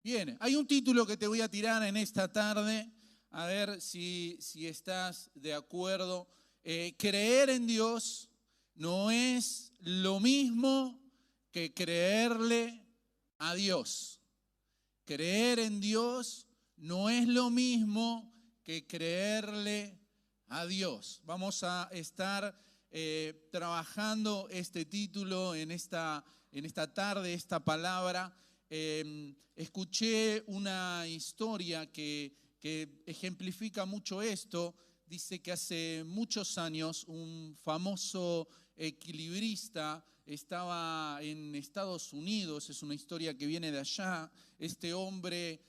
Bien, hay un título que te voy a tirar en esta tarde, a ver si estás de acuerdo. Creer en Dios no es lo mismo que creerle a Dios. Creer en Dios no es lo mismo que creerle a Dios. Vamos a estar trabajando este título en esta tarde, esta palabra. Escuché una historia que ejemplifica mucho esto. Dice que hace muchos años un famoso equilibrista estaba en Estados Unidos, es una historia que viene de allá. Este hombre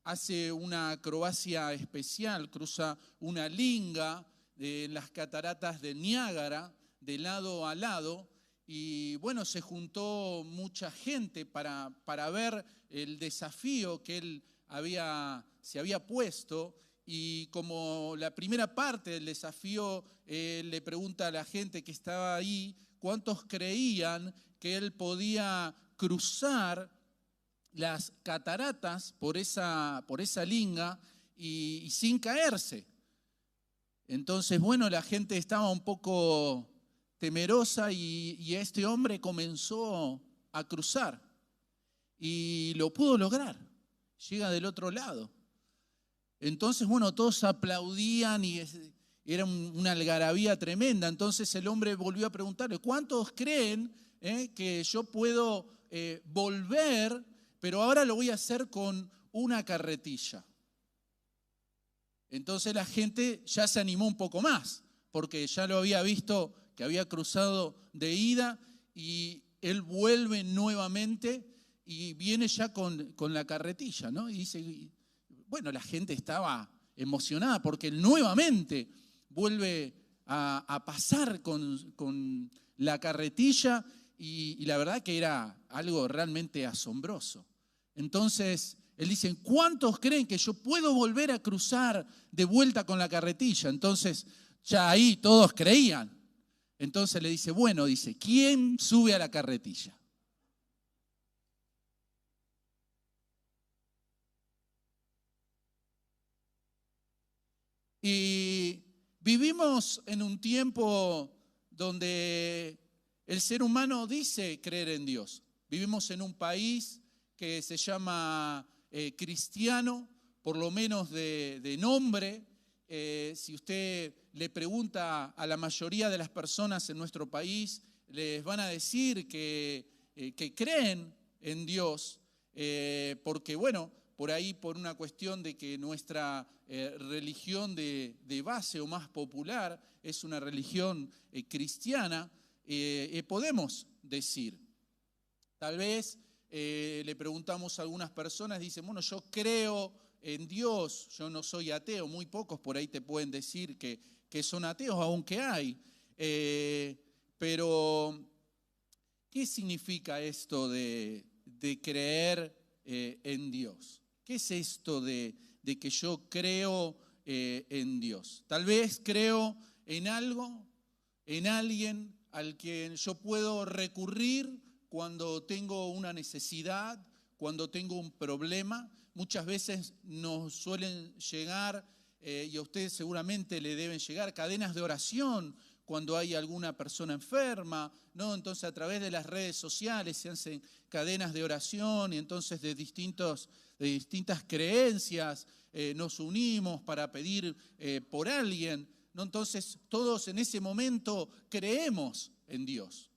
hace una acrobacia especial, cruza una linga en las cataratas de Niágara, de lado a lado. Y bueno, se juntó mucha gente para ver el desafío que él se había puesto. Y como la primera parte del desafío, le pregunta a la gente que estaba ahí cuántos creían que él podía cruzar las cataratas por esa linga y sin caerse. Entonces, bueno, la gente estaba un poco temerosa y este hombre comenzó a cruzar y lo pudo lograr. Llega del otro lado. Entonces, bueno, todos aplaudían y era una algarabía tremenda. Entonces el hombre volvió a preguntarle, ¿cuántos creen que yo puedo volver, pero ahora lo voy a hacer con una carretilla? Entonces la gente ya se animó un poco más, porque ya lo había visto que había cruzado de ida y él vuelve nuevamente y viene ya con la carretilla, ¿no? Y dice, bueno, la gente estaba emocionada porque él nuevamente vuelve a pasar con la carretilla y la verdad que era algo realmente asombroso. Entonces él dice, ¿cuántos creen que yo puedo volver a cruzar de vuelta con la carretilla? Entonces ya ahí todos creían. Entonces le dice, bueno, dice, ¿quién sube a la carretilla? Y vivimos en un tiempo donde el ser humano dice creer en Dios. Vivimos en un país que se llama cristiano, por lo menos de nombre. Si usted le pregunta a la mayoría de las personas en nuestro país, les van a decir que creen en Dios, porque bueno, por ahí por una cuestión de que nuestra religión de base o más popular es una religión cristiana, podemos decir. Tal vez le preguntamos a algunas personas, dicen, bueno, yo creo en Dios, yo no soy ateo. Muy pocos por ahí te pueden decir que son ateos, aunque hay. Pero, ¿qué significa esto de creer en Dios? ¿Qué es esto de que yo creo en Dios? Tal vez creo en algo, en alguien al que yo puedo recurrir cuando tengo una necesidad, cuando tengo un problema. Muchas veces nos suelen llegar, y a ustedes seguramente le deben llegar, cadenas de oración cuando hay alguna persona enferma, ¿no? Entonces a través de las redes sociales se hacen cadenas de oración y entonces de distintas creencias nos unimos para pedir por alguien, ¿no? Entonces todos en ese momento creemos en Dios.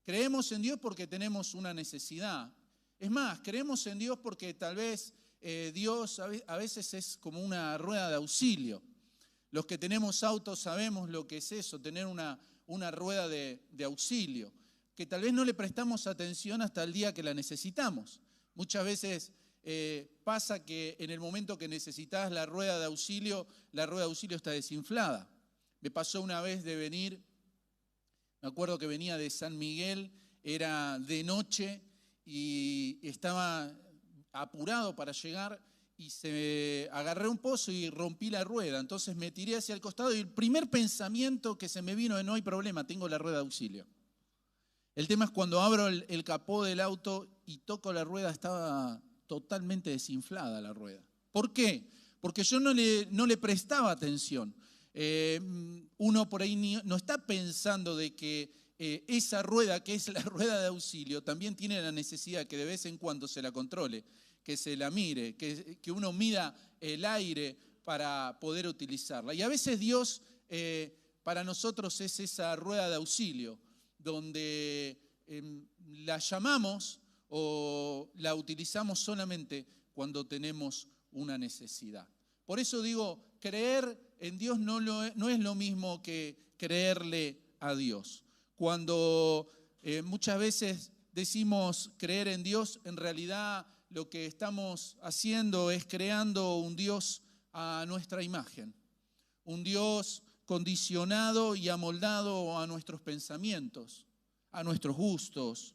Creemos en Dios porque tenemos una necesidad. Es más, creemos en Dios porque tal vez Dios a veces es como una rueda de auxilio. Los que tenemos autos sabemos lo que es eso, tener una rueda de auxilio, que tal vez no le prestamos atención hasta el día que la necesitamos. Muchas veces pasa que en el momento que necesitas la rueda de auxilio está desinflada. Me pasó una vez de venir, me acuerdo que venía de San Miguel, era de noche y estaba apurado para llegar y agarré un pozo y rompí la rueda. Entonces me tiré hacia el costado y el primer pensamiento que se me vino es no hay problema, tengo la rueda de auxilio. El tema es cuando abro el capó del auto y toco la rueda, estaba totalmente desinflada la rueda. ¿Por qué? Porque yo no le prestaba atención. Uno por ahí no está pensando de que esa rueda, que es la rueda de auxilio, también tiene la necesidad que de vez en cuando se la controle, que se la mire, que uno mida el aire para poder utilizarla. Y a veces Dios para nosotros es esa rueda de auxilio, donde la llamamos o la utilizamos solamente cuando tenemos una necesidad. Por eso digo, creer en Dios no es lo mismo que creerle a Dios. Cuando muchas veces decimos creer en Dios, en realidad lo que estamos haciendo es creando un Dios a nuestra imagen, un Dios condicionado y amoldado a nuestros pensamientos, a nuestros gustos,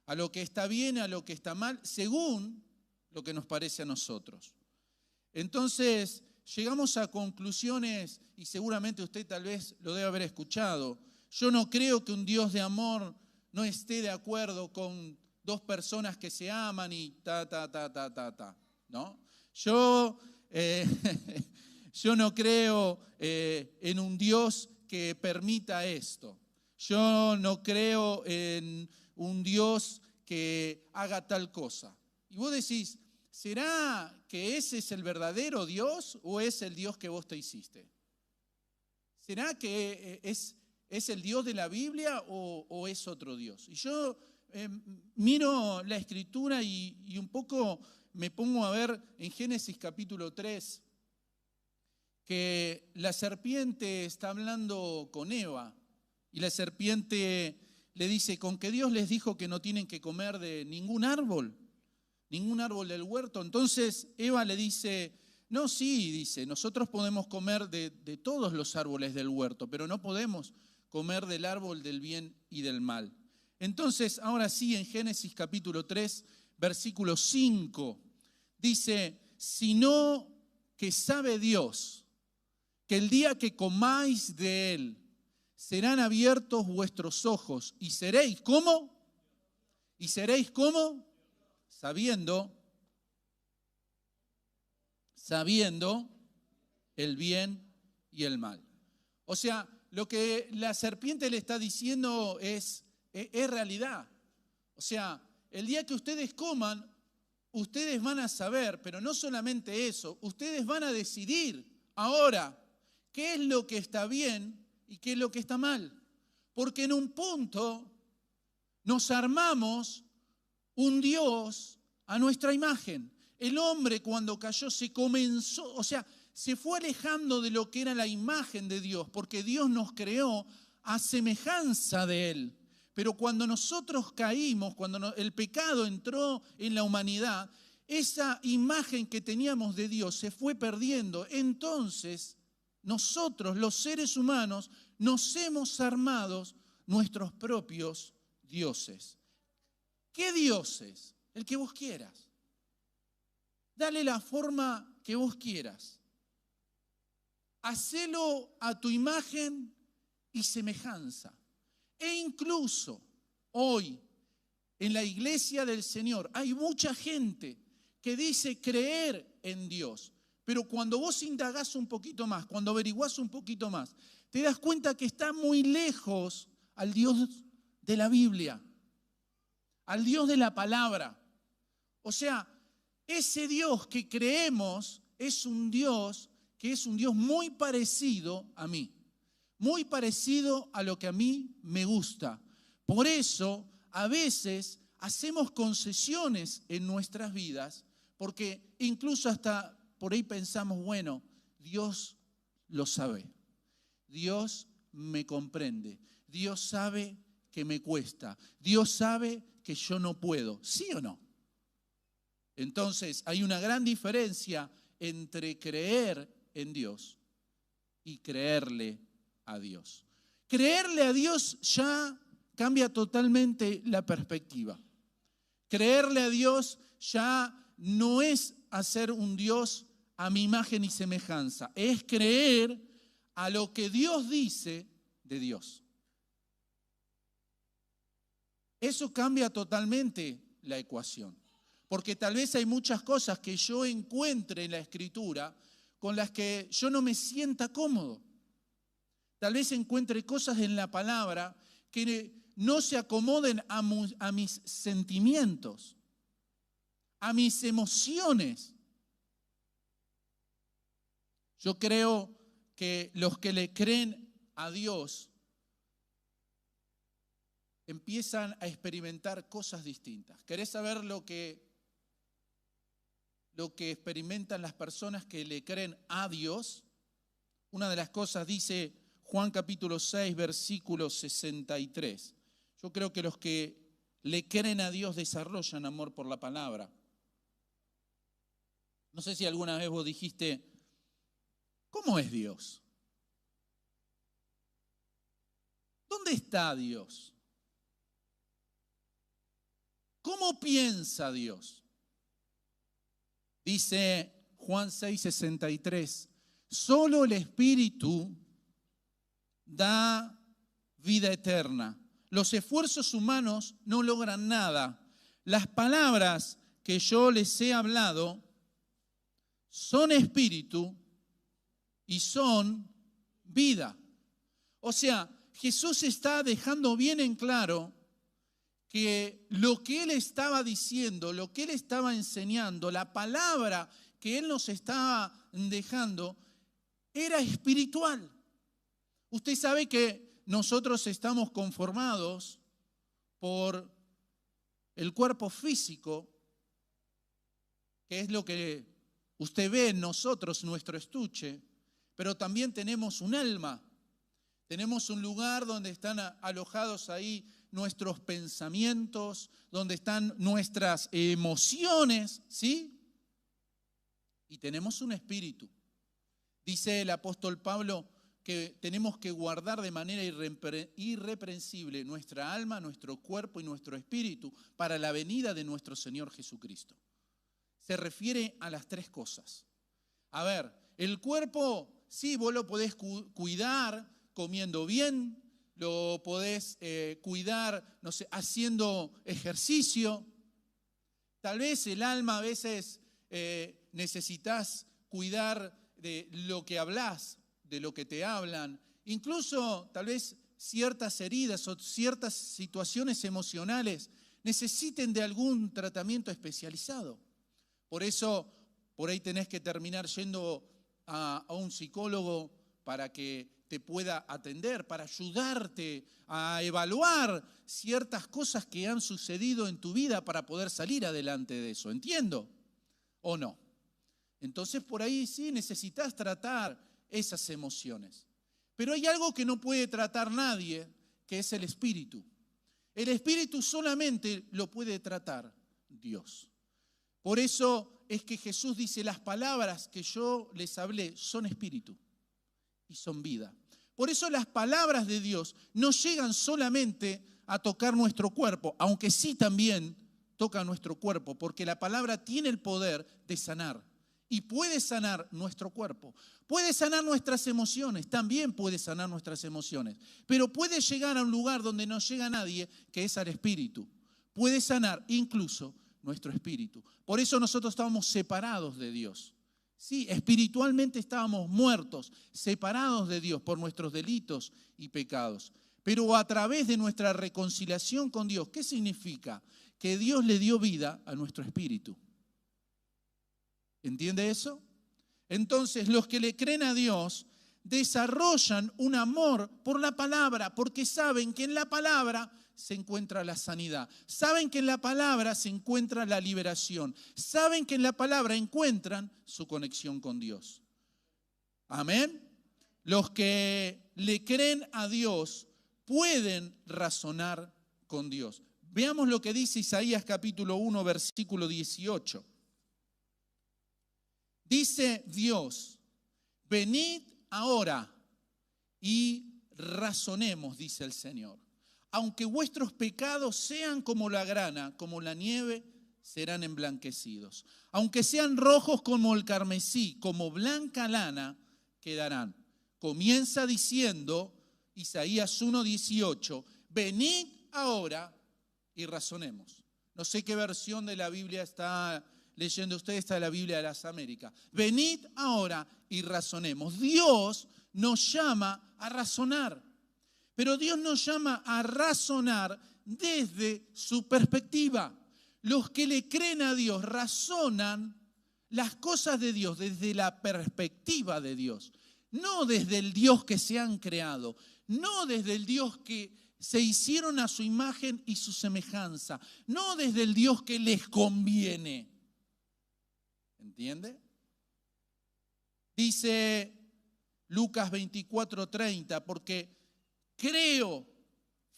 a lo que está bien, a lo que está mal, según lo que nos parece a nosotros. Entonces, llegamos a conclusiones, y seguramente usted tal vez lo debe haber escuchado. Yo no creo que un Dios de amor no esté de acuerdo con dos personas que se aman y ¿no? Yo no creo en un Dios que permita esto. Yo no creo en un Dios que haga tal cosa. Y vos decís, ¿será que ese es el verdadero Dios o es el Dios que vos te hiciste? ¿Será que es el Dios de la Biblia o es otro Dios? Y yo miro la Escritura y un poco me pongo a ver en Génesis capítulo 3 que la serpiente está hablando con Eva y la serpiente le dice, con que Dios les dijo que no tienen que comer de ningún árbol del huerto. Entonces Eva le dice, no, sí, dice, nosotros podemos comer de todos los árboles del huerto, pero no podemos comer del árbol del bien y del mal. Entonces, ahora sí, en Génesis capítulo 3, versículo 5, dice, sino que sabe Dios que el día que comáis de él, serán abiertos vuestros ojos y seréis, ¿cómo? ¿Y seréis cómo? Sabiendo el bien y el mal. O sea, lo que la serpiente le está diciendo es realidad. O sea, el día que ustedes coman, ustedes van a saber, pero no solamente eso, ustedes van a decidir ahora qué es lo que está bien y qué es lo que está mal. Porque en un punto nos armamos un Dios a nuestra imagen. El hombre cuando cayó se fue alejando de lo que era la imagen de Dios, porque Dios nos creó a semejanza de Él. Pero cuando nosotros caímos, cuando el pecado entró en la humanidad, esa imagen que teníamos de Dios se fue perdiendo. Entonces, nosotros, los seres humanos, nos hemos armado nuestros propios dioses. ¿Qué dioses? El que vos quieras. Dale la forma que vos quieras. Hacelo a tu imagen y semejanza. E incluso hoy, en la iglesia del Señor, hay mucha gente que dice creer en Dios. Pero cuando vos indagás un poquito más, cuando averiguás un poquito más, te das cuenta que está muy lejos al Dios de la Biblia, al Dios de la palabra. O sea, ese Dios que creemos es un Dios que es un Dios muy parecido a mí, muy parecido a lo que a mí me gusta. Por eso, a veces hacemos concesiones en nuestras vidas, porque incluso hasta por ahí pensamos, bueno, Dios lo sabe, Dios me comprende, Dios sabe que me cuesta, Dios sabe que yo no puedo, ¿sí o no? Entonces, hay una gran diferencia entre creer en Dios y creerle a Dios. Creerle a Dios ya cambia totalmente la perspectiva. Creerle a Dios ya no es hacer un Dios a mi imagen y semejanza, es creer a lo que Dios dice de Dios. Eso cambia totalmente la ecuación. Porque tal vez hay muchas cosas que yo encuentre en la Escritura con las que yo no me sienta cómodo. Tal vez encuentre cosas en la palabra que no se acomoden a mis sentimientos, a mis emociones. Yo creo que los que le creen a Dios empiezan a experimentar cosas distintas. ¿Querés saber lo que experimentan las personas que le creen a Dios? Una de las cosas dice Juan capítulo 6, versículo 63. Yo creo que los que le creen a Dios desarrollan amor por la palabra. No sé si alguna vez vos dijiste, ¿cómo es Dios? ¿Dónde está Dios? ¿Cómo piensa Dios? Dice Juan 6, 63, solo el Espíritu da vida eterna. Los esfuerzos humanos no logran nada. Las palabras que yo les he hablado son espíritu y son vida. O sea, Jesús está dejando bien en claro que lo que Él estaba diciendo, lo que Él estaba enseñando, la palabra que Él nos estaba dejando, era espiritual. Usted sabe que nosotros estamos conformados por el cuerpo físico, que es lo que usted ve en nosotros, nuestro estuche, pero también tenemos un alma, tenemos un lugar donde están alojados ahí nuestros pensamientos, donde están nuestras emociones, ¿sí? Y tenemos un espíritu. Dice el apóstol Pablo que tenemos que guardar de manera irreprensible nuestra alma, nuestro cuerpo y nuestro espíritu para la venida de nuestro Señor Jesucristo. Se refiere a las tres cosas. A ver, el cuerpo, sí, vos lo podés cuidar comiendo bien, lo podés cuidar, no sé, haciendo ejercicio. Tal vez el alma a veces necesitas cuidar de lo que hablas, de lo que te hablan. Incluso tal vez ciertas heridas o ciertas situaciones emocionales necesiten de algún tratamiento especializado. Por eso, por ahí tenés que terminar yendo a un psicólogo para que te pueda atender, para ayudarte a evaluar ciertas cosas que han sucedido en tu vida para poder salir adelante de eso. ¿Entiendo? ¿O no? Entonces por ahí sí necesitas tratar esas emociones. Pero hay algo que no puede tratar nadie, que es el espíritu. El espíritu solamente lo puede tratar Dios. Por eso es que Jesús dice, las palabras que yo les hablé son espíritu y son vida. Por eso las palabras de Dios no llegan solamente a tocar nuestro cuerpo, aunque sí también toca nuestro cuerpo, porque la palabra tiene el poder de sanar y puede sanar nuestro cuerpo. Puede sanar nuestras emociones, también puede sanar nuestras emociones, pero puede llegar a un lugar donde no llega nadie, que es al espíritu. Puede sanar incluso nuestro espíritu. Por eso nosotros estábamos separados de Dios. Sí, espiritualmente estábamos muertos, separados de Dios por nuestros delitos y pecados. Pero a través de nuestra reconciliación con Dios, ¿qué significa? Que Dios le dio vida a nuestro espíritu. ¿Entiende eso? Entonces, los que le creen a Dios desarrollan un amor por la palabra, porque saben que en la palabra se encuentra la sanidad. Saben que en la palabra se encuentra la liberación. Saben que en la palabra encuentran su conexión con Dios. Amén. Los que le creen a Dios pueden razonar con Dios. Veamos lo que dice Isaías capítulo 1, versículo 18. Dice Dios, venid ahora y razonemos, dice el Señor. Aunque vuestros pecados sean como la grana, como la nieve, serán emblanquecidos. Aunque sean rojos como el carmesí, como blanca lana, quedarán. Comienza diciendo, Isaías 1:18, venid ahora y razonemos. No sé qué versión de la Biblia está leyendo usted, está de la Biblia de las Américas. Venid ahora y razonemos. Dios nos llama a razonar, pero Dios nos llama a razonar desde su perspectiva. Los que le creen a Dios razonan las cosas de Dios desde la perspectiva de Dios, no desde el Dios que se han creado, no desde el Dios que se hicieron a su imagen y su semejanza, no desde el Dios que les conviene. ¿Entiende? Dice Lucas 24:30, porque creo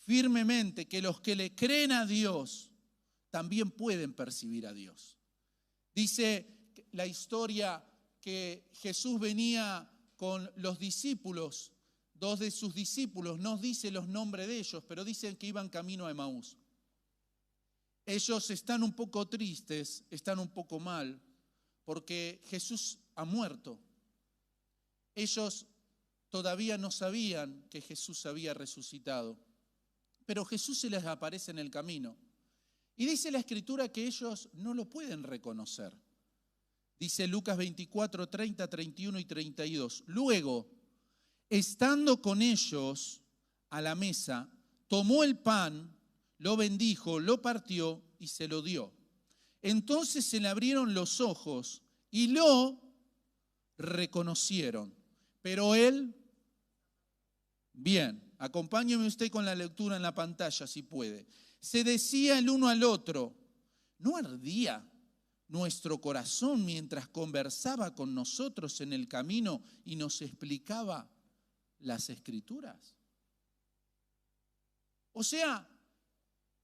firmemente que los que le creen a Dios también pueden percibir a Dios. Dice la historia que Jesús venía con los discípulos, dos de sus discípulos, no dice los nombres de ellos, pero dicen que iban camino a Emaús. Ellos están un poco tristes, están un poco mal, porque Jesús ha muerto. Ellos todavía no sabían que Jesús había resucitado, pero Jesús se les aparece en el camino. Y dice la Escritura que ellos no lo pueden reconocer. Dice Lucas 24, 30, 31 y 32. Luego, estando con ellos a la mesa, tomó el pan, lo bendijo, lo partió y se lo dio. Entonces se le abrieron los ojos y lo reconocieron. Pero él, bien, acompáñeme usted con la lectura en la pantalla si puede. Se decía el uno al otro, ¿no ardía nuestro corazón mientras conversaba con nosotros en el camino y nos explicaba las Escrituras? O sea,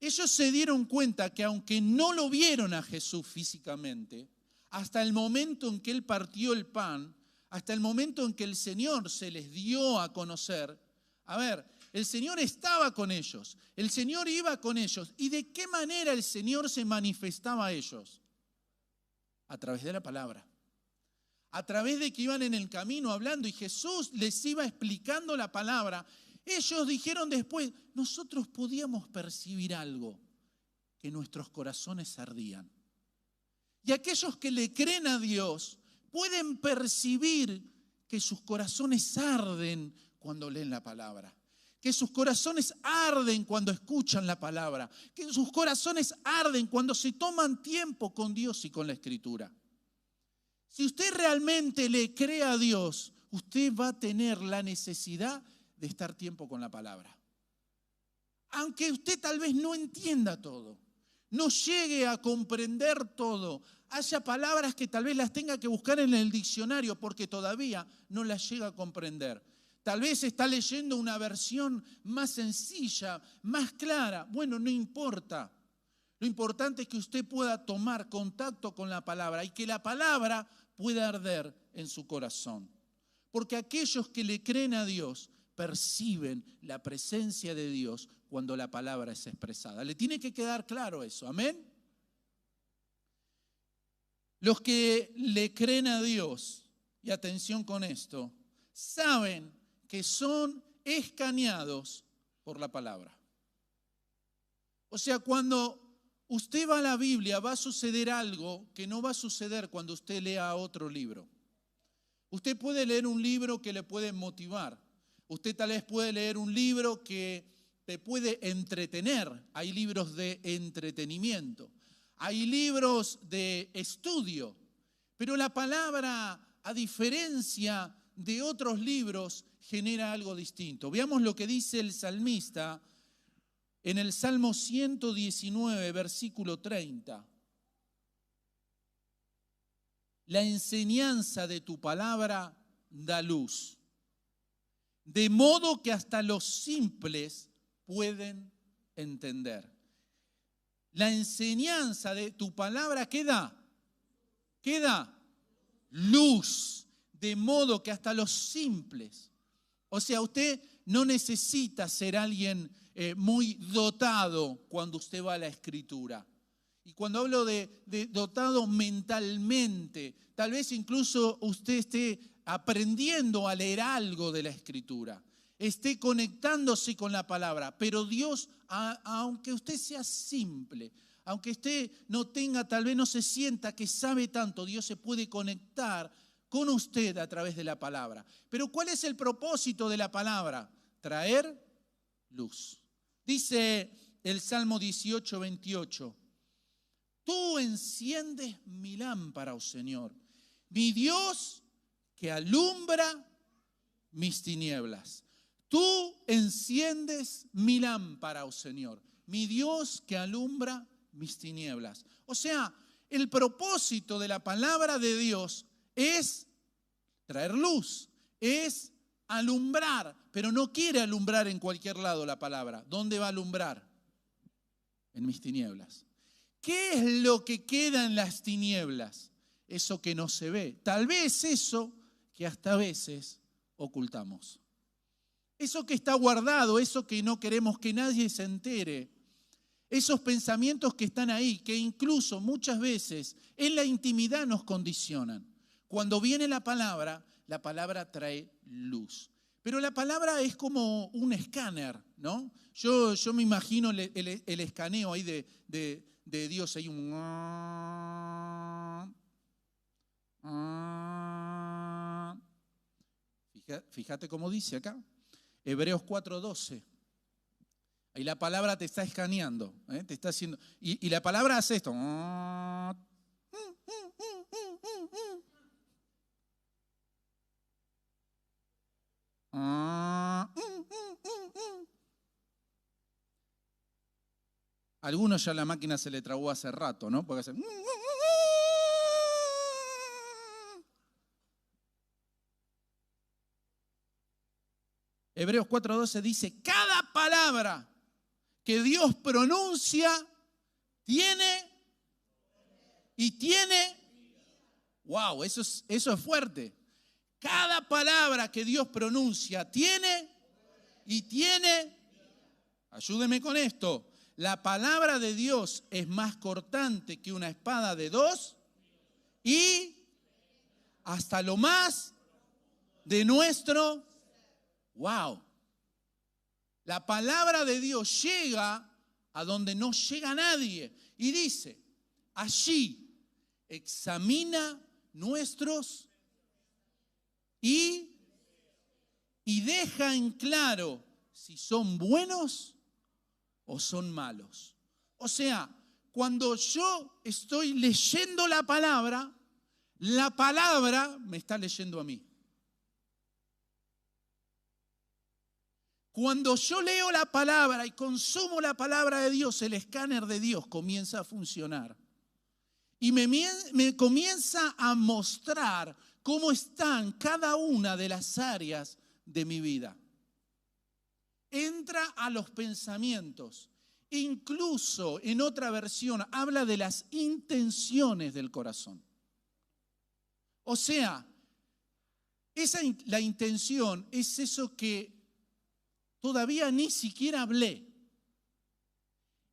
ellos se dieron cuenta que aunque no lo vieron a Jesús físicamente, hasta el momento en que Él partió el pan, hasta el momento en que el Señor se les dio a conocer, el Señor estaba con ellos, el Señor iba con ellos. ¿Y de qué manera el Señor se manifestaba a ellos? A través de la palabra. A través de que iban en el camino hablando y Jesús les iba explicando la palabra. Ellos dijeron después, nosotros podíamos percibir algo, que nuestros corazones ardían. Y aquellos que le creen a Dios pueden percibir que sus corazones arden cuando leen la palabra. Que sus corazones arden cuando escuchan la palabra. Que sus corazones arden cuando se toman tiempo con Dios y con la Escritura. Si usted realmente le cree a Dios, usted va a tener la necesidad de estar tiempo con la palabra. Aunque usted tal vez no entienda todo, no llegue a comprender todo, haya palabras que tal vez las tenga que buscar en el diccionario porque todavía no las llega a comprender. Tal vez está leyendo una versión más sencilla, más clara. Bueno, no importa. Lo importante es que usted pueda tomar contacto con la palabra y que la palabra pueda arder en su corazón. Porque aquellos que le creen a Dios perciben la presencia de Dios cuando la palabra es expresada. Le tiene que quedar claro eso, ¿amén? Los que le creen a Dios, y atención con esto, saben que son escaneados por la palabra. O sea, cuando usted va a la Biblia va a suceder algo que no va a suceder cuando usted lea otro libro. Usted puede leer un libro que le puede motivar. Usted tal vez puede leer un libro que te puede entretener. Hay libros de entretenimiento. Hay libros de estudio. Pero la palabra, a diferencia de otros libros, genera algo distinto. Veamos lo que dice el salmista en el Salmo 119, versículo 30. La enseñanza de tu palabra da luz, de modo que hasta los simples pueden entender. La enseñanza de tu palabra, ¿qué da? ¿Qué da? Luz, de modo que hasta los simples. O sea, usted no necesita ser alguien muy dotado cuando usted va a la Escritura. Y cuando hablo de dotado mentalmente, tal vez incluso usted esté aprendiendo a leer algo de la Escritura, esté conectándose con la palabra. Pero Dios, aunque usted sea simple, aunque usted no tenga, tal vez no se sienta que sabe tanto, Dios se puede conectar con usted a través de la palabra. Pero ¿cuál es el propósito de la palabra? Traer luz. Dice el Salmo 18, 28. Tú enciendes mi lámpara, oh Señor, mi Dios que alumbra mis tinieblas. Tú enciendes mi lámpara, oh Señor, mi Dios que alumbra mis tinieblas. O sea, el propósito de la palabra de Dios es traer luz, es alumbrar, pero no quiere alumbrar en cualquier lado la palabra. ¿Dónde va a alumbrar? En mis tinieblas. ¿Qué es lo que queda en las tinieblas? Eso que no se ve. Tal vez eso que hasta a veces ocultamos. Eso que está guardado, eso que no queremos que nadie se entere. Esos pensamientos que están ahí, que incluso muchas veces en la intimidad nos condicionan. Cuando viene la palabra trae luz. Pero la palabra es como un escáner, ¿no? Yo me imagino el escaneo ahí de Dios. Hay un... Fíjate cómo dice acá. Hebreos 4:12. Ahí la palabra te está escaneando, te está haciendo. Y la palabra hace esto. Algunos ya la máquina se le trabó hace rato, ¿no? Porque hace... Hebreos 4:12 dice, cada palabra que Dios pronuncia tiene. Wow, eso es fuerte. Cada palabra que Dios pronuncia tiene. Ayúdeme con esto. La palabra de Dios es más cortante que una espada de dos y hasta lo más de nuestro. Wow. La palabra de Dios llega a donde no llega nadie. Y dice, allí examina nuestros y deja en claro si son buenos o son malos. O sea, cuando yo estoy leyendo la palabra me está leyendo a mí. Cuando yo leo la palabra y consumo la palabra de Dios, el escáner de Dios comienza a funcionar. Y me comienza a mostrar cómo están cada una de las áreas de mi vida. Entra a los pensamientos. Incluso en otra versión habla de las intenciones del corazón. O sea, la intención es eso que todavía ni siquiera hablé.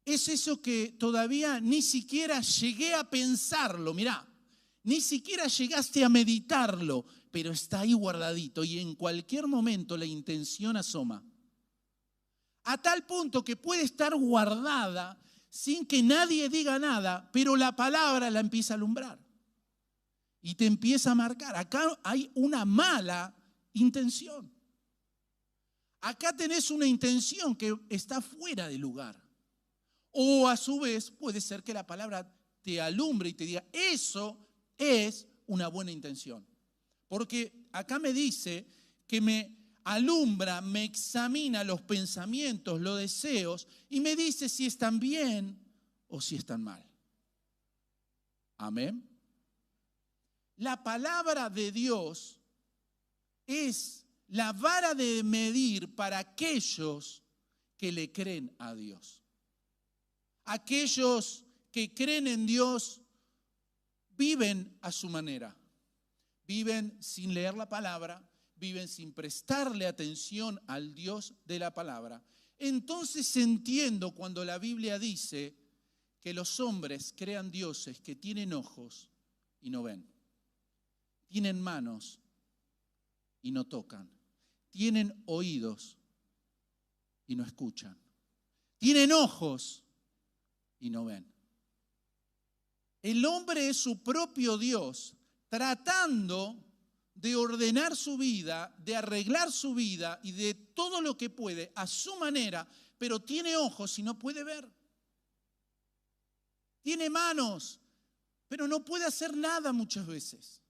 Es eso que todavía ni siquiera llegué a pensarlo. Mirá, ni siquiera llegaste a meditarlo, pero está ahí guardadito y en cualquier momento la intención asoma. A tal punto que puede estar guardada sin que nadie diga nada, pero la palabra la empieza a alumbrar y te empieza a marcar. Acá hay una mala intención. Acá tenés una intención que está fuera de lugar. O a su vez puede ser que la palabra te alumbre y te diga, eso es una buena intención. Porque acá me dice que me alumbra, me examina los pensamientos, los deseos y me dice si están bien o si están mal. Amén. La palabra de Dios es la vara de medir para aquellos que le creen a Dios. Aquellos que creen en Dios viven a su manera. Viven sin leer la palabra, viven sin prestarle atención al Dios de la palabra. Entonces entiendo cuando la Biblia dice que los hombres crean dioses que tienen ojos y no ven, tienen manos y no tocan, tienen oídos y no escuchan, tienen ojos y no ven. El hombre es su propio Dios, tratando de ordenar su vida, de arreglar su vida y de todo lo que puede a su manera, pero tiene ojos y no puede ver. Tiene manos, pero no puede hacer nada muchas veces.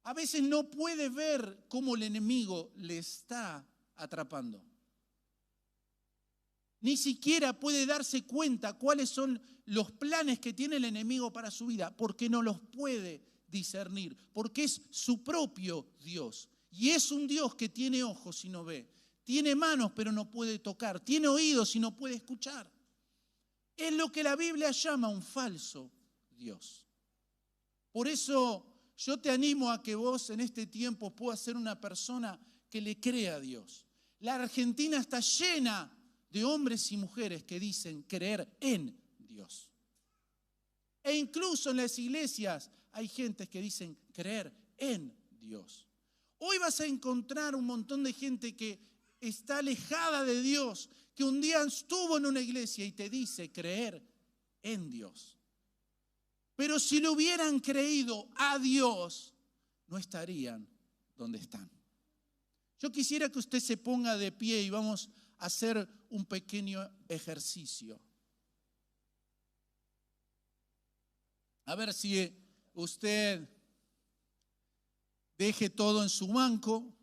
A veces no puede ver cómo el enemigo le está atrapando. Ni siquiera puede darse cuenta cuáles son los planes que tiene el enemigo para su vida, porque no los puede discernir, porque es su propio Dios. Y es un Dios que tiene ojos y no ve, tiene manos pero no puede tocar, tiene oídos y no puede escuchar. Es lo que la Biblia llama un falso Dios. Por eso yo te animo a que vos en este tiempo puedas ser una persona que le crea a Dios. La Argentina está llena de hombres y mujeres que dicen creer en Dios. E incluso en las iglesias hay gente que dicen creer en Dios. Hoy vas a encontrar un montón de gente que está alejada de Dios, que un día estuvo en una iglesia y te dice creer en Dios. Pero si lo hubieran creído a Dios, no estarían donde están. Yo quisiera que usted se ponga de pie y vamos a hacer un pequeño ejercicio. A ver si usted deje todo en su banco.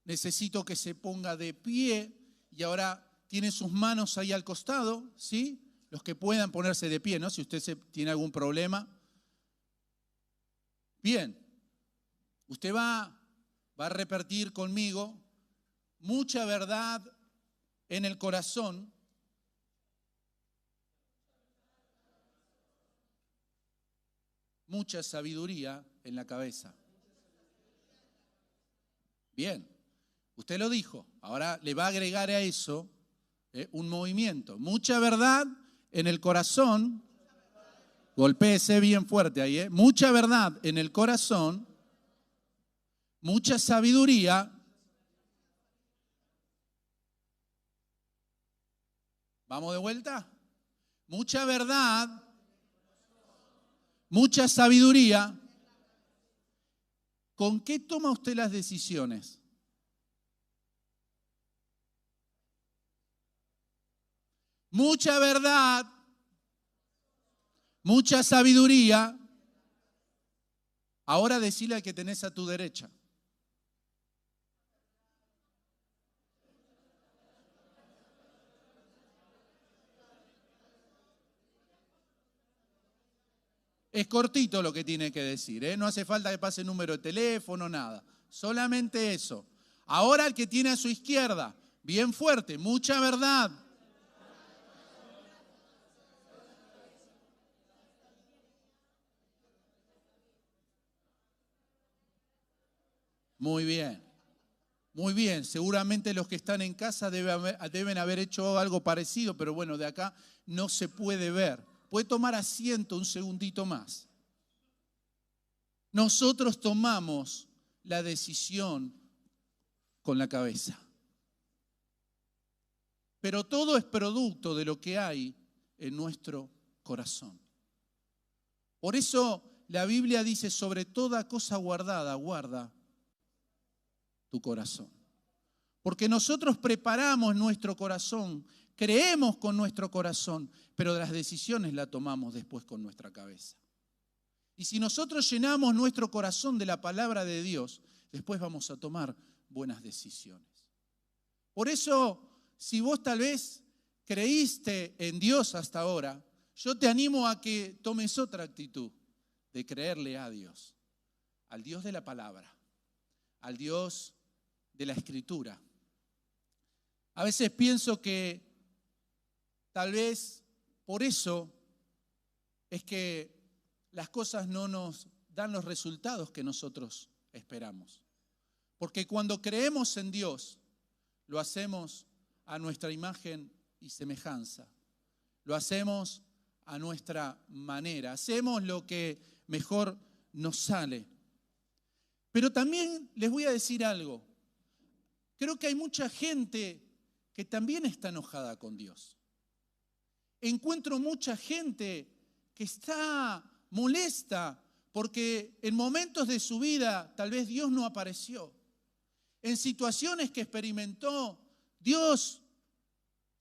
Necesito que se ponga de pie y ahora tiene sus manos ahí al costado, ¿sí? Los que puedan ponerse de pie, ¿no? Si usted tiene algún problema. Bien, usted va a repetir conmigo mucha verdad en el corazón, mucha sabiduría en la cabeza. Bien, usted lo dijo, ahora le va a agregar a eso un movimiento. Mucha verdad en el corazón, golpéese bien fuerte ahí, mucha verdad en el corazón, mucha sabiduría. ¿Vamos de vuelta? Mucha verdad, mucha sabiduría. ¿Con qué toma usted las decisiones? Mucha verdad, mucha sabiduría. Ahora decile al que tenés a tu derecha. Es cortito lo que tiene que decir, ¿eh? No hace falta que pase el número de teléfono, nada. Solamente eso. Ahora el que tiene a su izquierda, bien fuerte, mucha verdad. Muy bien, muy bien. Seguramente los que están en casa deben haber hecho algo parecido, pero bueno, de acá no se puede ver. Puede tomar asiento un segundito más. Nosotros tomamos la decisión con la cabeza. Pero todo es producto de lo que hay en nuestro corazón. Por eso la Biblia dice, sobre toda cosa guardada, guarda tu corazón. Porque nosotros preparamos nuestro corazón, creemos con nuestro corazón, pero las decisiones las tomamos después con nuestra cabeza. Y si nosotros llenamos nuestro corazón de la palabra de Dios, después vamos a tomar buenas decisiones. Por eso, si vos tal vez creíste en Dios hasta ahora, yo te animo a que tomes otra actitud de creerle a Dios, al Dios de la palabra, al Dios de la Escritura. A veces pienso que tal vez por eso es que las cosas no nos dan los resultados que nosotros esperamos. Porque cuando creemos en Dios, lo hacemos a nuestra imagen y semejanza. Lo hacemos a nuestra manera. Hacemos lo que mejor nos sale. Pero también les voy a decir algo. Creo que hay mucha gente que también está enojada con Dios. Encuentro mucha gente que está molesta porque en momentos de su vida tal vez Dios no apareció. En situaciones que experimentó, Dios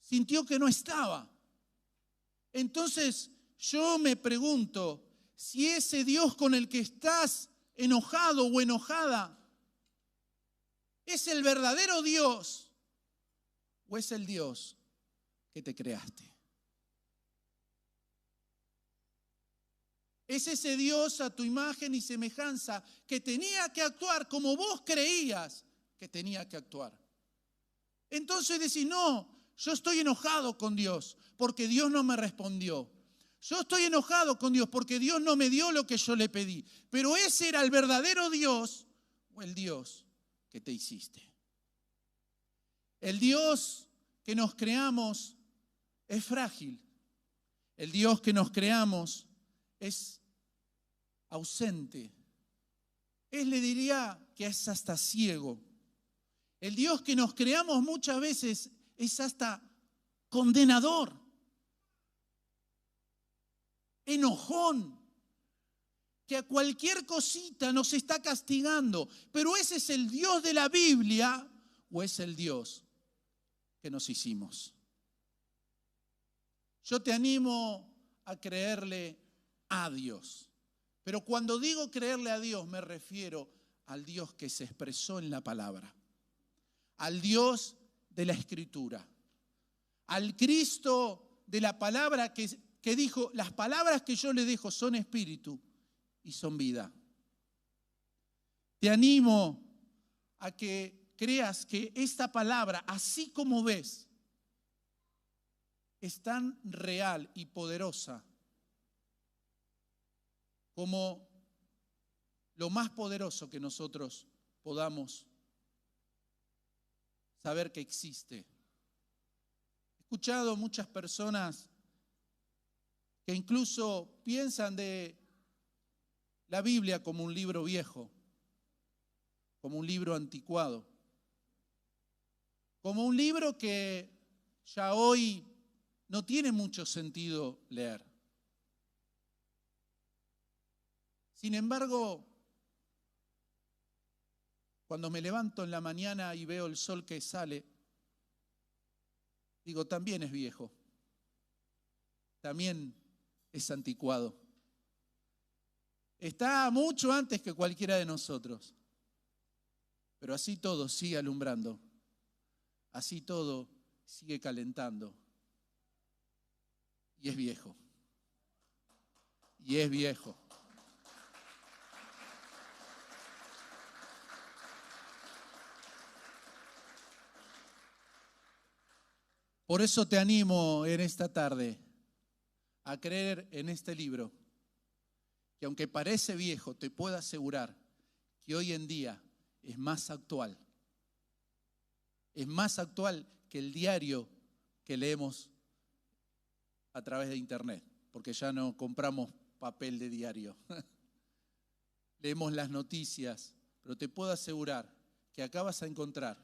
sintió que no estaba. Entonces yo me pregunto si ese Dios con el que estás enojado o enojada es el verdadero Dios o es el Dios que te creaste. Es ese Dios a tu imagen y semejanza que tenía que actuar como vos creías que tenía que actuar. Entonces decís, no, yo estoy enojado con Dios porque Dios no me respondió. Yo estoy enojado con Dios porque Dios no me dio lo que yo le pedí. Pero ese era el verdadero Dios o el Dios que te hiciste. El Dios que nos creamos es frágil. El Dios que nos creamos es ausente. Él le diría que es hasta ciego. El Dios que nos creamos muchas veces es hasta condenador, enojón, que a cualquier cosita nos está castigando. Pero ese es el Dios de la Biblia o es el Dios que nos hicimos. Yo te animo a creerle a Dios. Pero cuando digo creerle a Dios me refiero al Dios que se expresó en la palabra, al Dios de la Escritura, al Cristo de la palabra que dijo, las palabras que yo le dejo son espíritu y son vida. Te animo a que creas que esta palabra, así como ves, es tan real y poderosa como lo más poderoso que nosotros podamos saber que existe. He escuchado muchas personas que incluso piensan de la Biblia como un libro viejo, como un libro anticuado, como un libro que ya hoy no tiene mucho sentido leer. Sin embargo, cuando me levanto en la mañana y veo el sol que sale, digo, también es viejo, también es anticuado. Está mucho antes que cualquiera de nosotros, pero así todo sigue alumbrando, así todo sigue calentando y es viejo, y es viejo. Por eso te animo en esta tarde a creer en este libro, que aunque parece viejo, te puedo asegurar que hoy en día es más actual. Es más actual que el diario que leemos a través de internet, porque ya no compramos papel de diario. Leemos las noticias, pero te puedo asegurar que acá vas a encontrar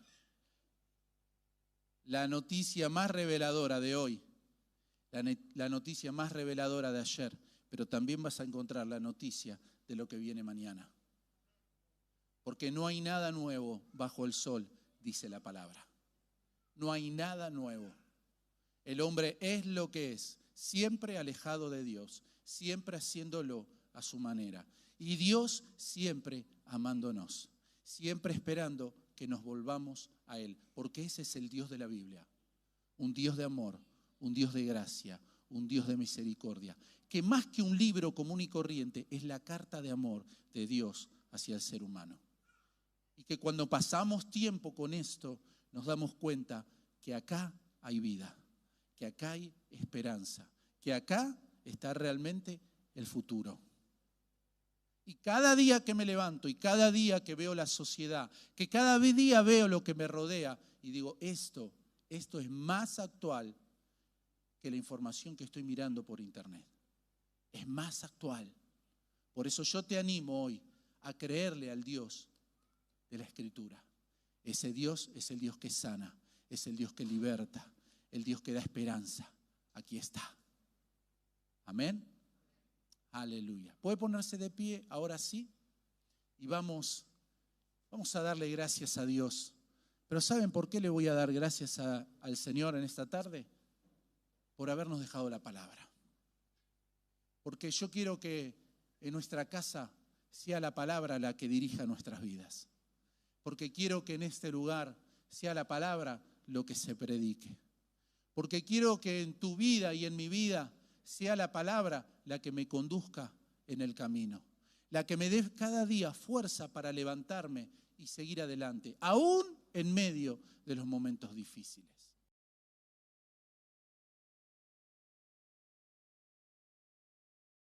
la noticia más reveladora de hoy, la noticia más reveladora de ayer, pero también vas a encontrar la noticia de lo que viene mañana. Porque no hay nada nuevo bajo el sol, dice la palabra. No hay nada nuevo. El hombre es lo que es, siempre alejado de Dios, siempre haciéndolo a su manera. Y Dios siempre amándonos, siempre esperando que nos volvamos a Él, porque ese es el Dios de la Biblia, un Dios de amor, un Dios de gracia, un Dios de misericordia, que más que un libro común y corriente es la carta de amor de Dios hacia el ser humano. Y que cuando pasamos tiempo con esto, nos damos cuenta que acá hay vida, que acá hay esperanza, que acá está realmente el futuro. Y cada día que me levanto y cada día que veo la sociedad, que cada día veo lo que me rodea y digo, esto es más actual que la información que estoy mirando por internet. Es más actual. Por eso yo te animo hoy a creerle al Dios de la Escritura. Ese Dios es el Dios que sana, es el Dios que liberta, el Dios que da esperanza. Aquí está. Amén. Aleluya. ¿Puede ponerse de pie ahora sí? Y vamos a darle gracias a Dios. Pero ¿saben por qué le voy a dar gracias al Señor en esta tarde? Por habernos dejado la palabra. Porque yo quiero que en nuestra casa sea la palabra la que dirija nuestras vidas. Porque quiero que en este lugar sea la palabra lo que se predique. Porque quiero que en tu vida y en mi vida sea la palabra la que me conduzca en el camino. La que me dé cada día fuerza para levantarme y seguir adelante, aún en medio de los momentos difíciles.